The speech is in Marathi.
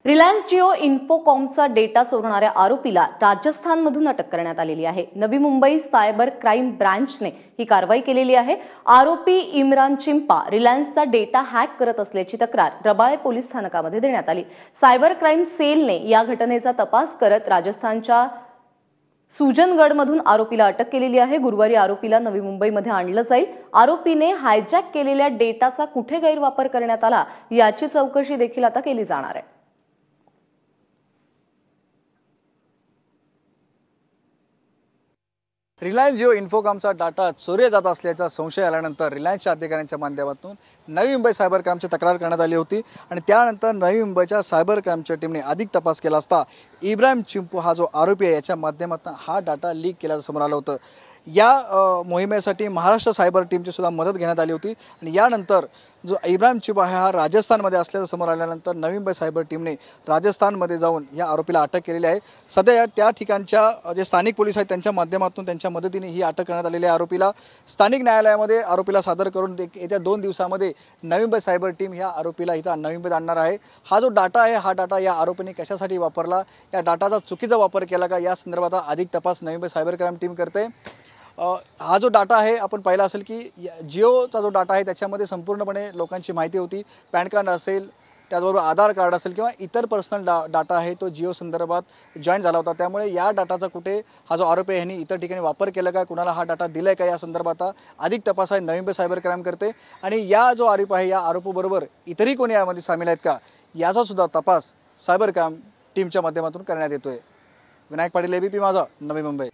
रिलायन्स जिओ इन्फोकॉमचा डेटा चोरणाऱ्या आरोपीला राजस्थानमधून अटक करण्यात आलेली आहे। नवी मुंबई सायबर क्राईम ब्रांचने ही कारवाई केलेली आहे। आरोपी इम्रान चिंपा रिलायन्सचा डेटा हॅक करत असल्याची तक्रार रबाळे पोलीस स्थानकामध्ये देण्यात आली। सायबर क्राईम सेलने या घटनेचा तपास करत राजस्थानच्या सुजनगडमधून आरोपीला अटक केलेली आहे। गुरुवारी आरोपीला नवी मुंबईमध्ये आणलं जाईल। आरोपीने हायजॅक केलेल्या डेटाचा कुठे गैरवापर करण्यात आला याची चौकशी देखील आता केली जाणार आहे। रिलायन्स जिओ इन्फोकॉमचा डाटा चोरी जात असल्याचा संशय आल्यानंतर रिलायन्सच्या अधिकाऱ्यांच्या माध्यमातून नवी मुंबई सायबर क्राईमची तक्रार करण्यात आली होती आणि त्यानंतर नवी मुंबईच्या सायबर क्राईमच्या टीमने अधिक तपास केला असता इब्राहिम चिंपू हा जो आरोपी आहे याच्या माध्यमातून हा डाटा लीक केल्याचं समोर आलं होतं। या मोहिमेसाठी महाराष्ट्र सायबर टीमची सुद्धा मदत घेण्यात आली होती आणि यानंतर जो इब्राहिम चिंपू आहे हा राजस्थानमध्ये असल्याचं समोर आल्यानंतर नवी मुंबई सायबर टीमने राजस्थानमध्ये जाऊन या आरोपीला अटक केलेली आहे। सध्या त्या ठिकाणच्या जे स्थानिक पोलीस आहेत त्यांच्या माध्यमातून त्यांच्या मदतीने ही अटक करण्यात आलेली आहे। आरोपीला स्थानिक न्यायालयामध्ये आरोपीला सादर करून येत्या 2 दिवसामध्ये नवी मुंबई सायबर टीम या आरोपीला इथं नवी मुंबईत आणणार आहे। हा जो डाटा आहे हा डाटा या आरोपीने कशासाठी वापरला, या डाटाचा चुकीचा वापर केला का, या संदर्भात अधिक तपास Navi Mumbai cyber crime team करते। हा जो डाटा आहे आपण पाहिला असेल की जिओचा जो डाटा आहे त्याच्यामध्ये संपूर्णपणे लोकांची माहिती होती। पॅन कार्ड असेल, त्याचबरोबर आधार कार्ड असेल किंवा इतर पर्सनल डाटा आहे तो जिओ संदर्भात जॉईन झाला होता। त्यामुळे या डाटाचा कुठे हा जो आरोपी आहे यांनी इतर ठिकाणी वापर केला का, कुणाला हा डाटा दिलाय का, या संदर्भात अधिक तपास आहे नवी मुंबई सायबर क्राईम करते। आणि या जो आरोप आहे या आरोपीबरोबर इतरही कोणी यामध्ये सामील आहेत का याचा सुद्धा तपास सायबर क्राईम टीमच्या माध्यमातून करण्यात येतोय। विनायक पाटील, एबीपी माझा, नवी मुंबई।